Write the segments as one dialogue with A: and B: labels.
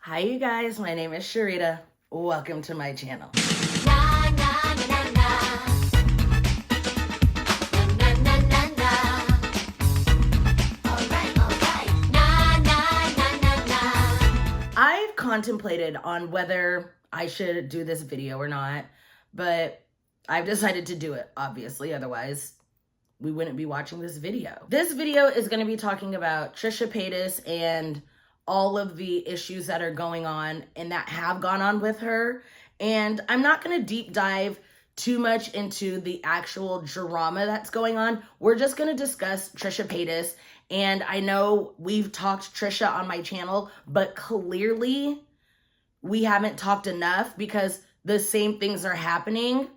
A: Hi you guys, my name is Cherita. Welcome to my channel. I've contemplated on whether I should do this video or not, but I've decided to do it, obviously, otherwise we wouldn't be watching this video. This video is going to be talking about Trisha Paytas and all of the issues that are going on and that have gone on with her. And I'm not going to deep dive too much into the actual drama that's going on. We're just going to discuss Trisha Paytas. And I know we've talked Trisha on my channel, but clearly we haven't talked enough because the same things are happening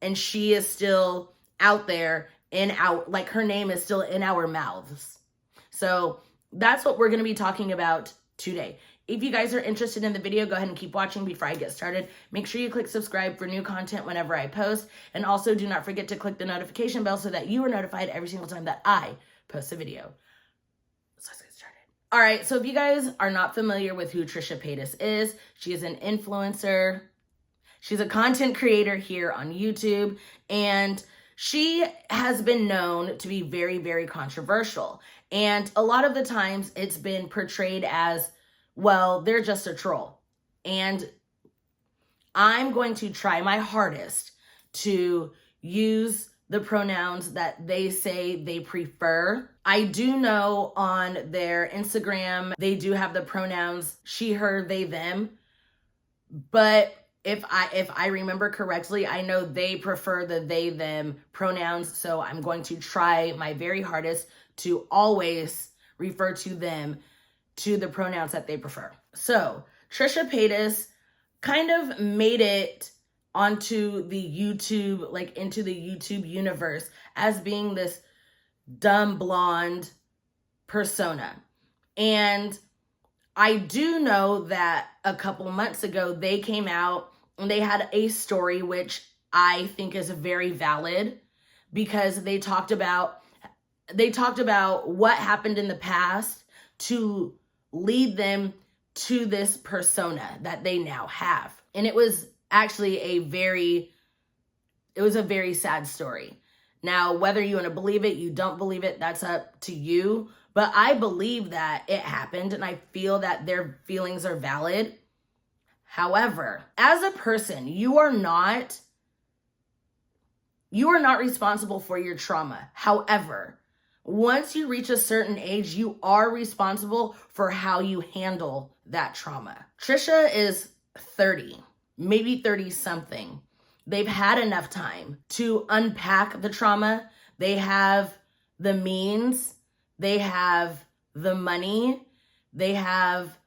A: and she is still out there like her name is still in our mouths. So that's what we're going to be talking about today. If you guys are interested in the video, go ahead and keep watching before I get started. Make sure you click subscribe for new content whenever I post. And also do not forget to click the notification bell so that you are notified every single time that I post a video. So let's get started. All right, so if you guys are not familiar with who Trisha Paytas is, she is an influencer. She's a content creator here on YouTube, and she has been known to be very, very controversial. And a lot of the times it's been portrayed as, well, they're just a troll. And I'm going to try my hardest to use the pronouns that they say they prefer. I do know on their Instagram, they do have the pronouns she, her, they, them. But if I remember correctly, I know they prefer the they, them pronouns. So I'm going to try my very hardest to always refer to them to the pronouns that they prefer. So Trisha Paytas kind of made it onto the YouTube, like into the YouTube universe as being this dumb blonde persona. And I do know that a couple months ago, they came out and they had a story, which I think is very valid because they talked about what happened in the past to lead them to this persona that they now have. And it was actually a very sad story. Now, whether you want to believe it, you don't believe it, that's up to you. But I believe that it happened and I feel that their feelings are valid. However, as a person, you are not responsible for your trauma. However, once you reach a certain age, you are responsible for how you handle that trauma. Trisha is 30, maybe 30 something. They've had enough time to unpack the trauma. They have the means, they have the money, they have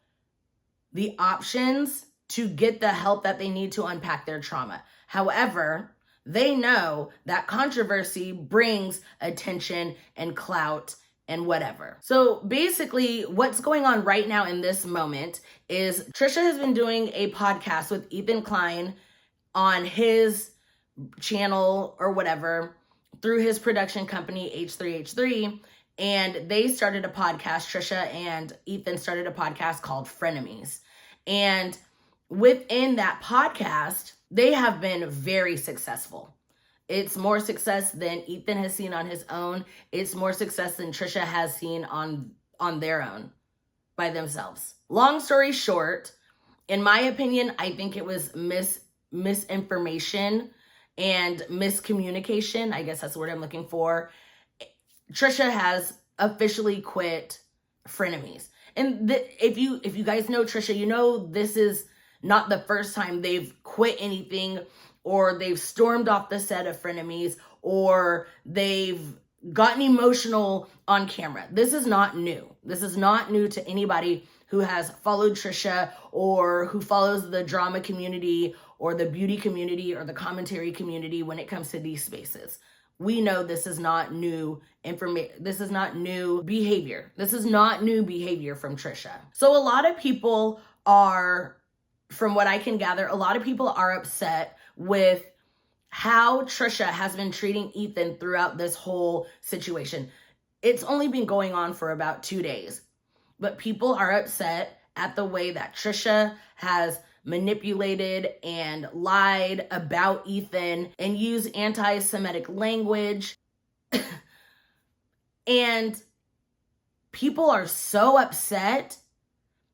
A: the options to get the help that they need to unpack their trauma. However, they know that controversy brings attention and clout and whatever. So basically what's going on right now in this moment is Trisha has been doing a podcast with Ethan Klein on his channel or whatever through his production company H3H3. And they started a podcast, Trisha and Ethan started a podcast called Frenemies. And within that podcast, they have been very successful. It's more success than Ethan has seen on his own. It's more success than Trisha has seen on their own by themselves. Long story short, in my opinion, I think it was misinformation and miscommunication. I guess that's the word I'm looking for. Trisha has officially quit Frenemies. And if you guys know Trisha, you know this is not the first time they've quit anything or they've stormed off the set of Frenemies or they've gotten emotional on camera. This is not new. This is not new to anybody who has followed Trisha or who follows the drama community or the beauty community or the commentary community when it comes to these spaces. We know this is not new information. This is not new behavior. This is not new behavior from Trisha. So a lot of people are, from what I can gather, a lot of people are upset with how Trisha has been treating Ethan throughout this whole situation. It's only been going on for about 2 days, but people are upset at the way that Trisha has manipulated and lied about Ethan and used anti-Semitic language. And people are so upset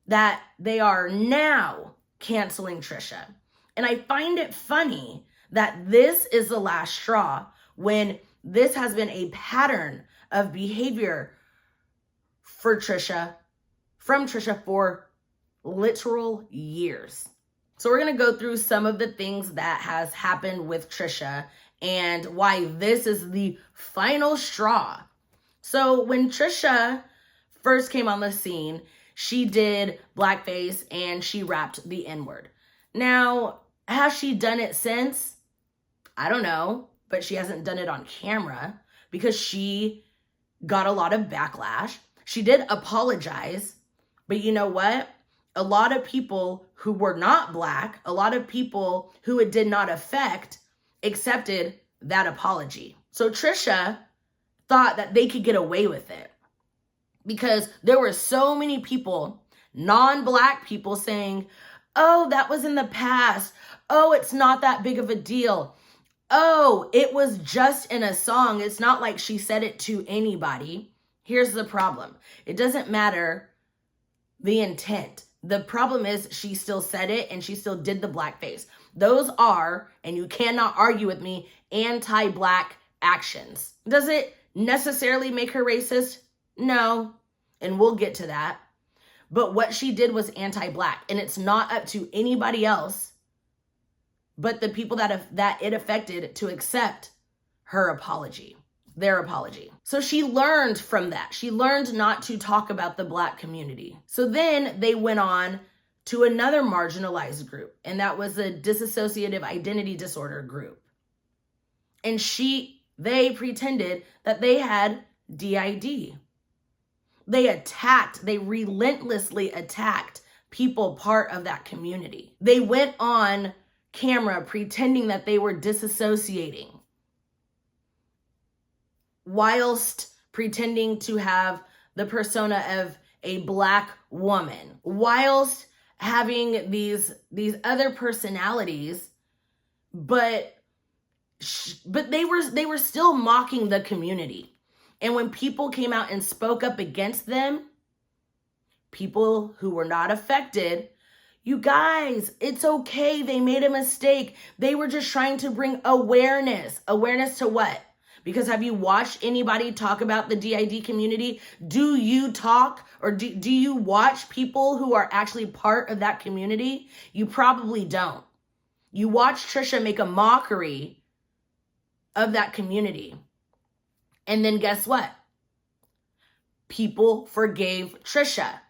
A: that they are now canceling Trisha. And I find it funny that this is the last straw when this has been a pattern of behavior from Trisha for literal years. So we're going to go through some of the things that has happened with Trisha and why this is the final straw. So when Trisha first came on the scene, she did blackface and she rapped the N-word. Now, has she done it since? I don't know, but she hasn't done it on camera because she got a lot of backlash. She did apologize, but you know what? A lot of people who were not Black, a lot of people who it did not affect, accepted that apology. So Trisha thought that they could get away with it because there were so many people, non-Black people, saying, oh, that was in the past. Oh, it's not that big of a deal. Oh, it was just in a song. It's not like she said it to anybody. Here's the problem. It doesn't matter the intent. The problem is she still said it and she still did the blackface. Those are, and you cannot argue with me, anti-Black actions. Does it necessarily make her racist? No, and we'll get to that. But what she did was anti-Black, and it's not up to anybody else but the people that it affected to accept her apology, their apology. So she learned from that. She learned not to talk about the Black community. So then they went on to another marginalized group, and that was a dissociative identity disorder group. And they pretended that they had DID. They relentlessly attacked people part of that community. They went on camera pretending that they were disassociating whilst pretending to have the persona of a Black woman, whilst having these other personalities, but they were still mocking the community. And when people came out and spoke up against them, people who were not affected, you guys, it's okay. They made a mistake. They were just trying to bring awareness. Awareness to what? Because have you watched anybody talk about the DID community? Do you talk or do you watch people who are actually part of that community? You probably don't. You watch Trisha make a mockery of that community. And then guess what? People forgave Trisha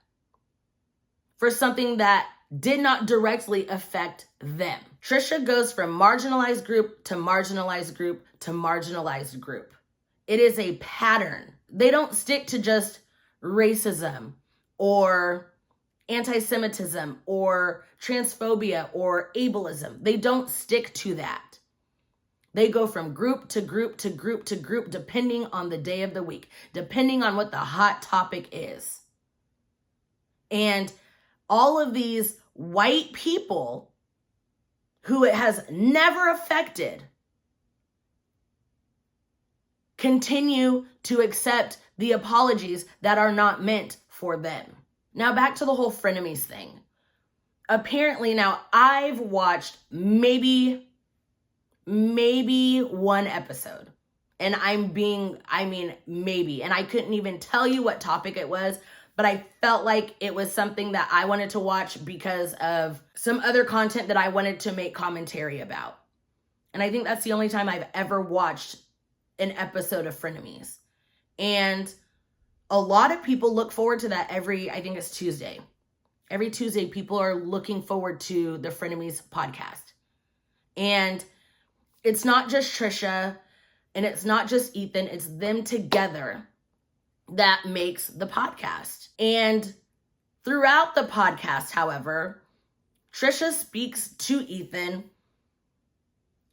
A: for something that did not directly affect them. Trisha goes from marginalized group to marginalized group to marginalized group. It is a pattern. They don't stick to just racism or anti-Semitism or transphobia or ableism. They don't stick to that. They go from group to group to group to group, depending on the day of the week, depending on what the hot topic is. And all of these white people who it has never affected continue to accept the apologies that are not meant for them. Now back to the whole frenemies thing. Apparently now I've watched maybe one episode, and maybe, and I couldn't even tell you what topic it was, but I felt like it was something that I wanted to watch because of some other content that I wanted to make commentary about. And I think that's the only time I've ever watched an episode of Frenemies. And a lot of people look forward to that I think it's Tuesday. Every Tuesday, people are looking forward to the Frenemies podcast. And it's not just Trisha and it's not just Ethan, it's them together that makes the podcast. And throughout the podcast, however, Trisha speaks to Ethan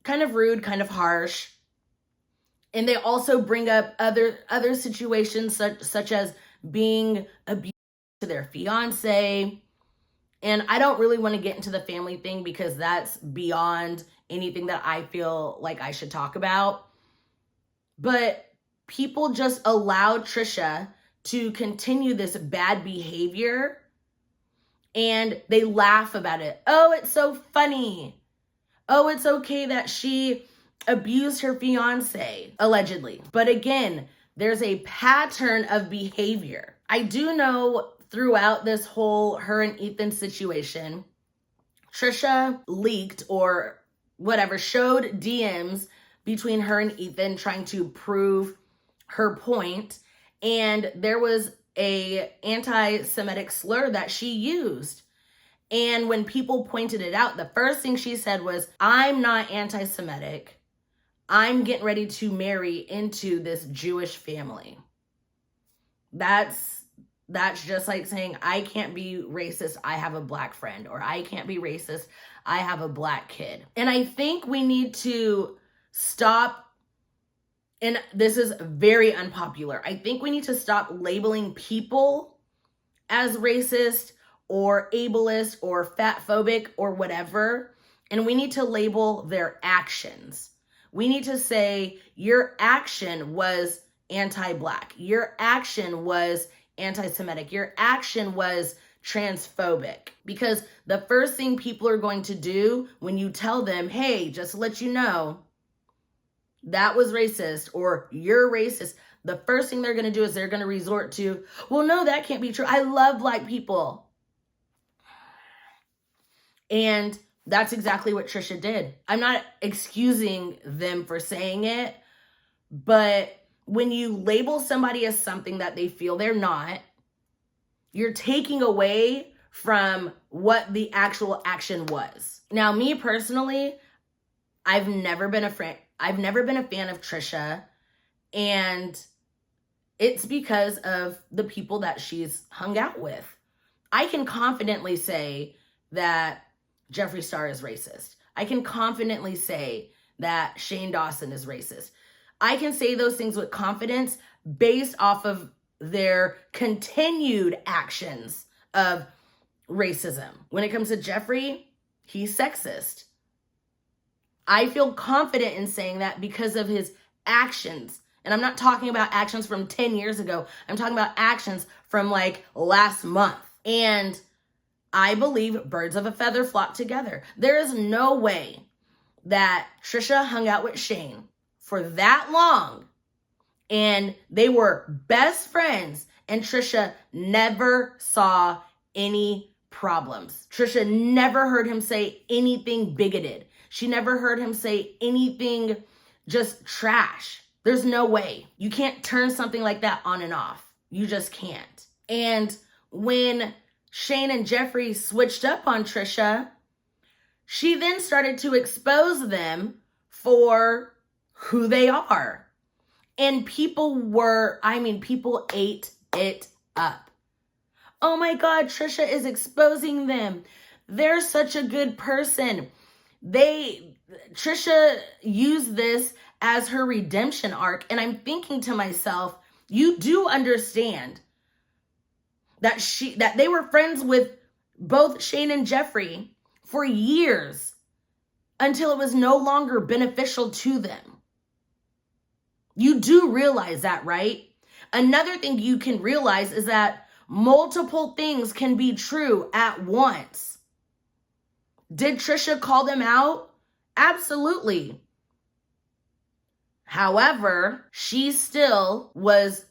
A: kind of rude, kind of harsh. And they also bring up other situations such as being abused to their fiance, And I don't really want to get into the family thing because that's beyond anything that I feel like I should talk about. But people just allowed Trisha to continue this bad behavior and they laugh about it. Oh, it's so funny. Oh, it's okay that she abused her fiance, allegedly. But again, there's a pattern of behavior. I do know throughout this whole her and Ethan situation, Trisha leaked or whatever, showed DMs between her and Ethan trying to prove her point. And there was a anti-Semitic slur that she used. And when people pointed it out, the first thing she said was, I'm not anti-Semitic. I'm getting ready to marry into this Jewish family. That's just like saying, I can't be racist, I have a black friend, or I can't be racist, I have a black kid. And I think we need to stop, and this is very unpopular, I think we need to stop labeling people as racist or ableist or fatphobic or whatever, and we need to label their actions. We need to say, your action was anti-black, your action was anti-Semitic, your action was transphobic. Because the first thing people are going to do when you tell them, hey, just to let you know, that was racist or you're racist, the first thing they're going to do is they're going to resort to, well, no, that can't be true. I love black people. And that's exactly what Trisha did. I'm not excusing them for saying it, but when you label somebody as something that they feel they're not, you're taking away from what the actual action was. Now, me personally, I've never been a fan of Trisha, and it's because of the people that she's hung out with. I can confidently say that Jeffree Star is racist. I can confidently say that Shane Dawson is racist. I can say those things with confidence based off of their continued actions of racism. When it comes to Jeffree, he's sexist. I feel confident in saying that because of his actions. And I'm not talking about actions from 10 years ago. I'm talking about actions from like last month. And I believe birds of a feather flock together. There is no way that Trisha hung out with Shane for that long and they were best friends and Trisha never saw any problems. Trisha never heard him say anything bigoted. She never heard him say anything just trash. There's no way. You can't turn something like that on and off. You just can't. And when Shane and Jeffree switched up on Trisha, she then started to expose them for who they are. And people ate it up. Oh my God, Trisha is exposing them. They're such a good person. Trisha used this as her redemption arc. And I'm thinking to myself, you do understand that they were friends with both Shane and Jeffree for years until it was no longer beneficial to them. You do realize that, right? Another thing you can realize is that multiple things can be true at once. Did Trisha call them out? Absolutely. However, she still was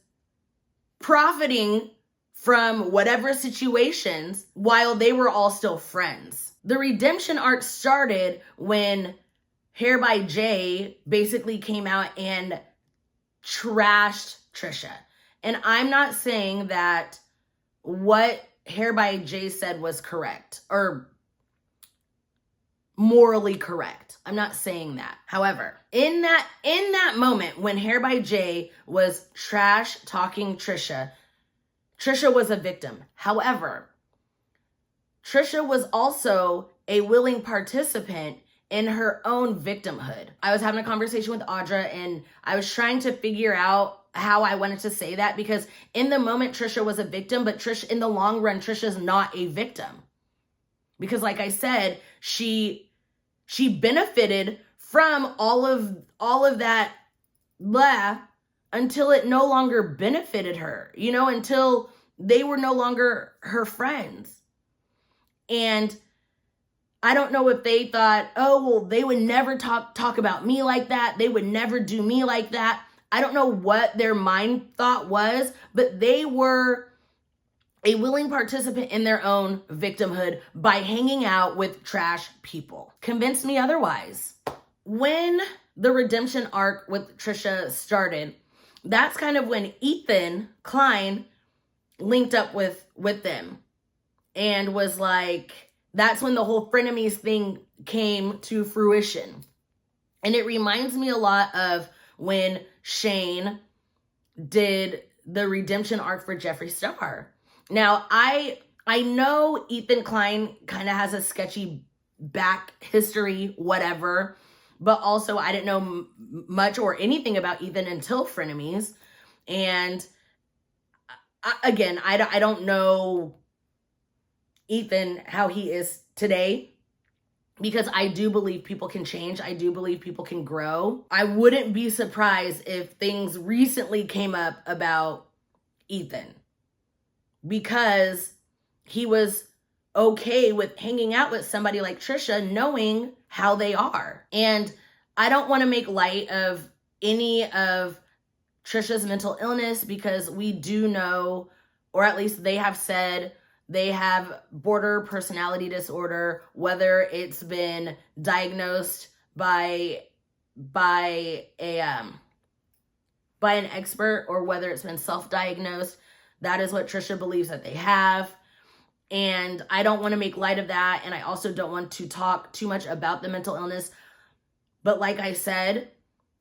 A: profiting from whatever situations while they were all still friends. The redemption arc started when Hair by Jay basically came out and trashed Trisha. And I'm not saying that what Hair by Jay said was correct or morally correct. I'm not saying that. However, in that moment when Hair by Jay was trash talking Trisha was a victim. However, Trisha was also a willing participant in her own victimhood. I was having a conversation with Audra and I was trying to figure out how I wanted to say that because in the moment Trisha was a victim, but in the long run, Trisha's not a victim. Because like I said, she benefited from all of that blah until it no longer benefited her, until they were no longer her friends. And I don't know if they thought, oh, well, they would never talk about me like that. They would never do me like that. I don't know what their mind thought was, but they were a willing participant in their own victimhood by hanging out with trash people. Convince me otherwise. When the redemption arc with Trisha started, that's kind of when Ethan Klein linked up with them and was like, that's when the whole frenemies thing came to fruition. And it reminds me a lot of when Shane did the redemption arc for Jeffree Star. Now, I know Ethan Klein kind of has a sketchy back history, whatever, but also I didn't know much or anything about Ethan until frenemies. And I don't know Ethan how he is today, because I do believe people can change. I do believe people can grow. I wouldn't be surprised if things recently came up about Ethan, because he was okay with hanging out with somebody like Trisha, knowing how they are. And I don't want to make light of any of Trisha's mental illness, because we do know, or at least they have said, they have border personality disorder, whether it's been diagnosed by an expert or whether it's been self-diagnosed. That is what Trisha believes that they have. And I don't want to make light of that. And I also don't want to talk too much about the mental illness. But like I said,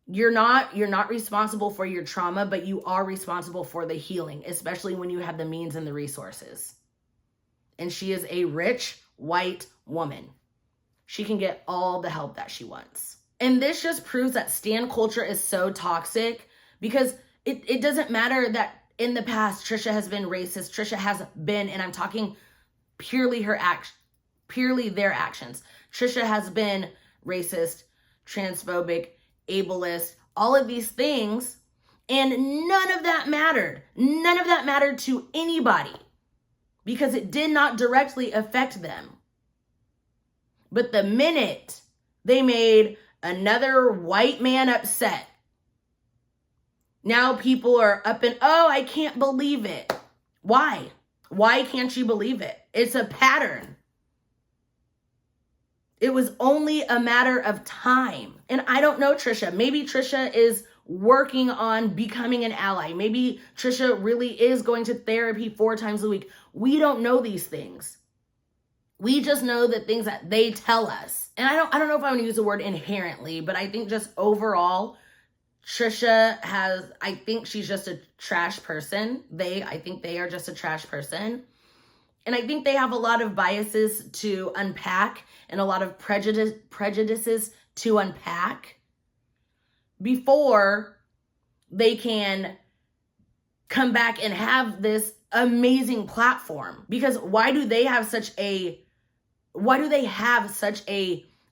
A: you're not responsible for your trauma, but you are responsible for the healing, especially when you have the means and the resources. And she is a rich white woman. She can get all the help that she wants. And this just proves that stan culture is so toxic, because it doesn't matter that in the past Trisha has been racist. Trisha has been, and I'm talking purely their actions. Trisha has been racist, transphobic, ableist, all of these things, and none of that mattered. None of that mattered to anybody, because it did not directly affect them. But the minute they made another white man upset, now people are up and, oh, I can't believe it. Why? Why can't you believe it? It's a pattern. It was only a matter of time. And I don't know Trisha. Maybe Trisha is working on becoming an ally. Maybe Trisha really is going to therapy 4 times a week. We don't know these things. We just know the things that they tell us. And I don't know if I want to use the word inherently, but I think just overall, Trisha I think she's just a trash person. I think they are just a trash person. And I think they have a lot of biases to unpack and a lot of prejudices to unpack before they can come back and have this amazing platform. Because why do they have such a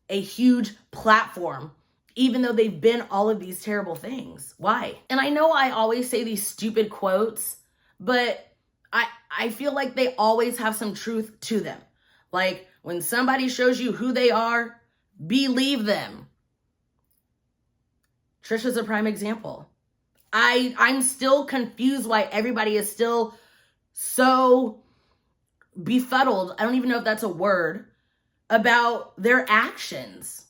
A: huge platform, even though they've been all of these terrible things? Why? And I know I always say these stupid quotes, but I feel like they always have some truth to them. Like, when somebody shows you who they are, believe them. Trisha's a prime example. I'm still confused why everybody is still so befuddled, I don't even know if that's a word, about their actions.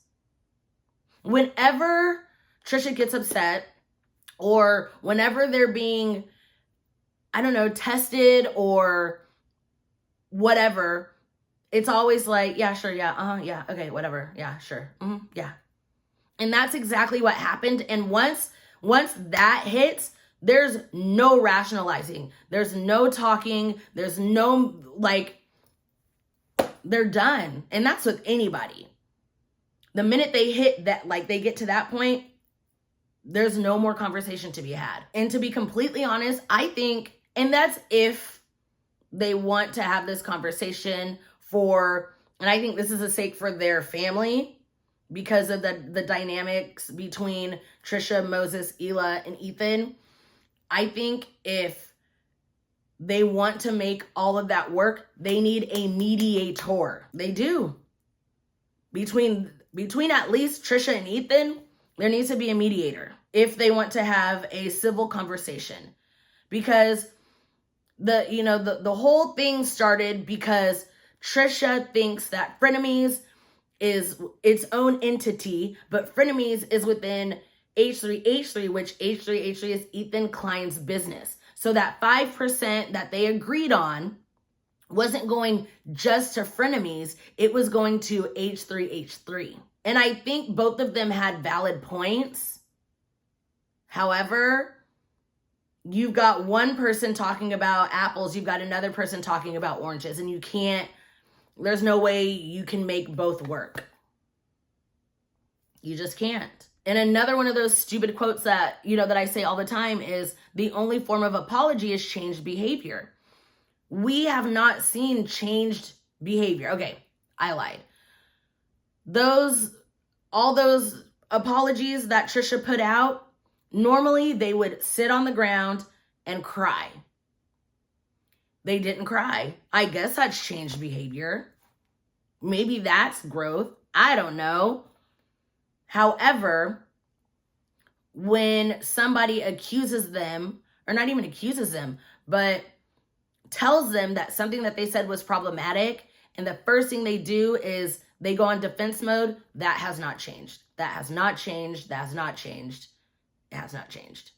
A: Whenever Trisha gets upset, or whenever they're being, I don't know, tested or whatever, it's always like, yeah, sure, yeah, yeah, okay, whatever, yeah, sure, yeah. And that's exactly what happened. And once that hits, there's no rationalizing. There's no talking. There's no, they're done. And that's with anybody. The minute they hit that, they get to that point, there's no more conversation to be had. And to be completely honest, I think, and that's if they want to have this conversation for And I think this is a sake for their family because of the dynamics between Trisha, Moses, Hila, and Ethan. I think if they want to make all of that work, they need a mediator. They do. Between at least Trisha and Ethan, there needs to be a mediator if they want to have a civil conversation. Because the whole thing started because Trisha thinks that Frenemies is its own entity, but Frenemies is within H3H3, which H3H3 is Ethan Klein's business. So that 5% that they agreed on wasn't going just to Frenemies, it was going to H3H3. And I think both of them had valid points. However, you've got one person talking about apples, you've got another person talking about oranges, and there's no way you can make both work. You just can't. And another one of those stupid quotes that, that I say all the time is, the only form of apology is changed behavior. We have not seen changed behavior. Okay, I lied. All those apologies that Trisha put out, normally they would sit on the ground and cry. They didn't cry. I guess that's changed behavior. Maybe that's growth. I don't know. However, when somebody accuses them, or not even accuses them, but tells them that something that they said was problematic, and the first thing they do is they go on defense mode, that has not changed. That has not changed. That has not changed. It has not changed.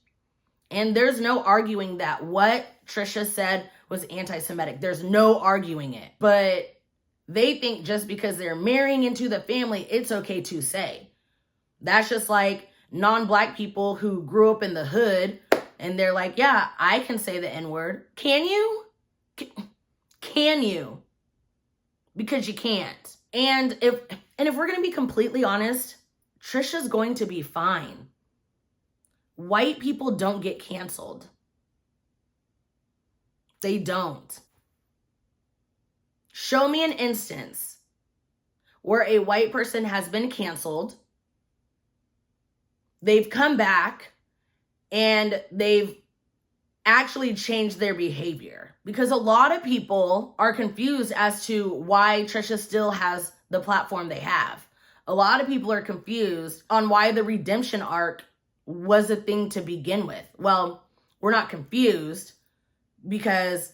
A: And there's no arguing that what Trisha said was anti-Semitic. There's no arguing it. But they think just because they're marrying into the family, it's okay to say. That's just like non-Black people who grew up in the hood and they're like, yeah, I can say the N-word. Can you? Can you? Because you can't. And if we're going to be completely honest, Trisha's going to be fine. White people don't get canceled. They don't. Show me an instance where a white person has been canceled, they've come back, and they've actually changed their behavior. Because a lot of people are confused as to why Trisha still has the platform they have. A lot of people are confused on why the redemption arc was a thing to begin with. Well, we're not confused because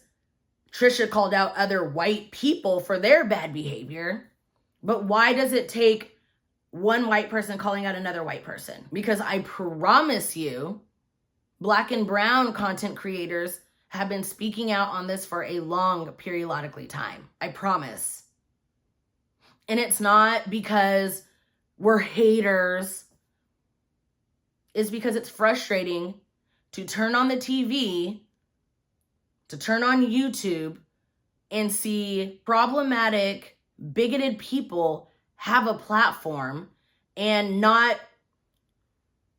A: Trisha called out other white people for their bad behavior. But why does it take one white person calling out another white person? Because I promise you, Black and brown content creators have been speaking out on this for a long periodically time. I promise. And it's not because we're haters. It's because it's frustrating to turn on the TV, to turn on YouTube, and see problematic, bigoted people have a platform and not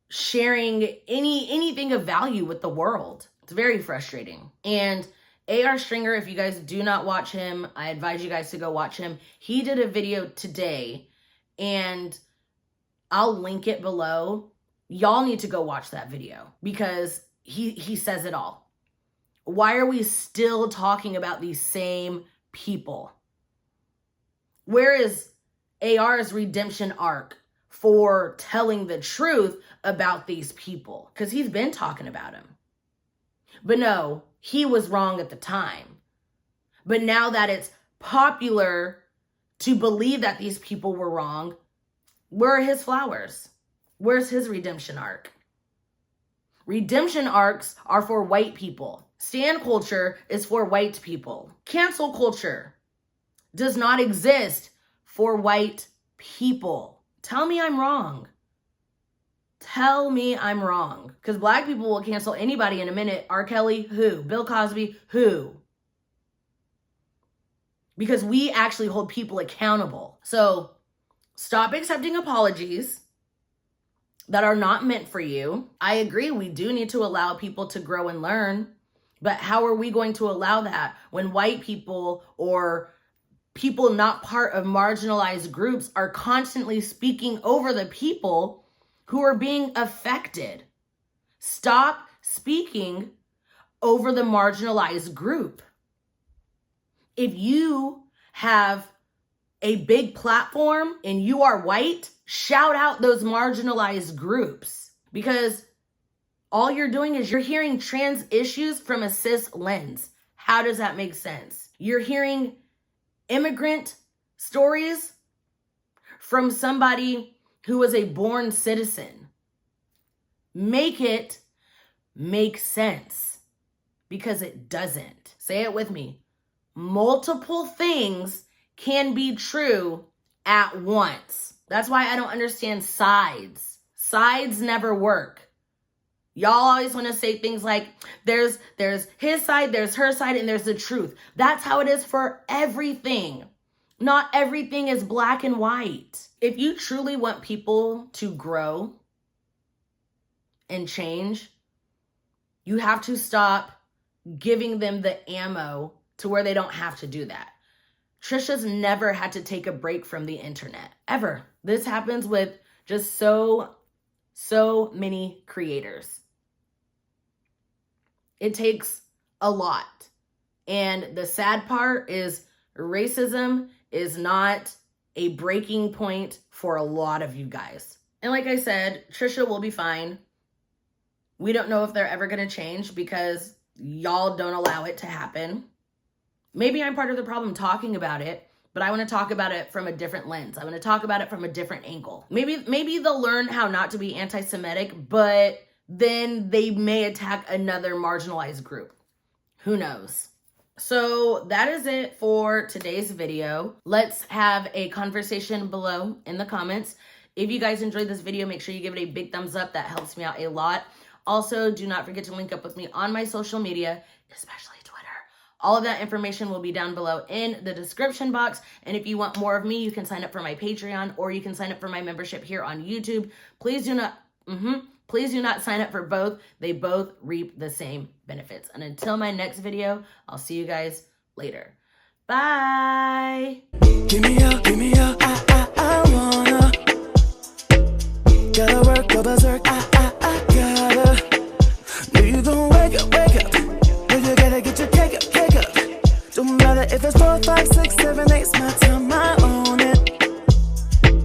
A: sharing anything of value with the world. It's very frustrating. And A.R. Stringer, if you guys do not watch him, I advise you guys to go watch him. He did a video today, and I'll link it below. Y'all need to go watch that video because he says it all. Why are we still talking about these same people? Where is AR's redemption arc for telling the truth about these people? Because he's been talking about them. But no, he was wrong at the time. But now that it's popular to believe that these people were wrong, where are his flowers? Where's his redemption arc? Redemption arcs are for white people. Stan culture is for white people. Cancel culture does not exist for white people. Tell me I'm wrong. Tell me I'm wrong. Because Black people will cancel anybody in a minute. R. Kelly, who? Bill Cosby, who? Because we actually hold people accountable. So stop accepting apologies that are not meant for you. I agree, we do need to allow people to grow and learn. But how are we going to allow that when white people or people not part of marginalized groups are constantly speaking over the people who are being affected. Stop speaking over the marginalized group. If you have a big platform and you are white, shout out those marginalized groups, because all you're doing is you're hearing trans issues from a cis lens. How does that make sense? You're hearing immigrant stories from somebody who was a born citizen. Make it make sense, because it doesn't. Say it with me. Multiple things can be true at once. That's why I don't understand sides. Sides never work. Y'all always want to say things like, there's his side, there's her side, and there's the truth. That's how it is for everything. Not everything is black and white. If you truly want people to grow and change, you have to stop giving them the ammo to where they don't have to do that. Trisha's never had to take a break from the internet, ever. This happens with just so many creators. It takes a lot. And the sad part is racism is not a breaking point for a lot of you guys. And like I said, Trisha will be fine. We don't know if they're ever going to change because y'all don't allow it to happen. Maybe I'm part of the problem talking about it, but I want to talk about it from a different lens. I want to talk about it from a different angle. Maybe they'll learn how not to be anti-Semitic, but then they may attack another marginalized group. Who knows? So that is it for today's video. Let's have a conversation below in the comments. If you guys enjoyed this video, make sure you give it a big thumbs up. That helps me out a lot. Also, do not forget to link up with me on my social media, especially Twitter. All of that information will be down below in the description box. And if you want more of me, you can sign up for my Patreon, or you can sign up for my membership here on YouTube. Please do not sign up for both. They both reap the same benefits. And until my next video, I'll see you guys later. Bye. Give me up, I wanna. Gotta work, go berserk.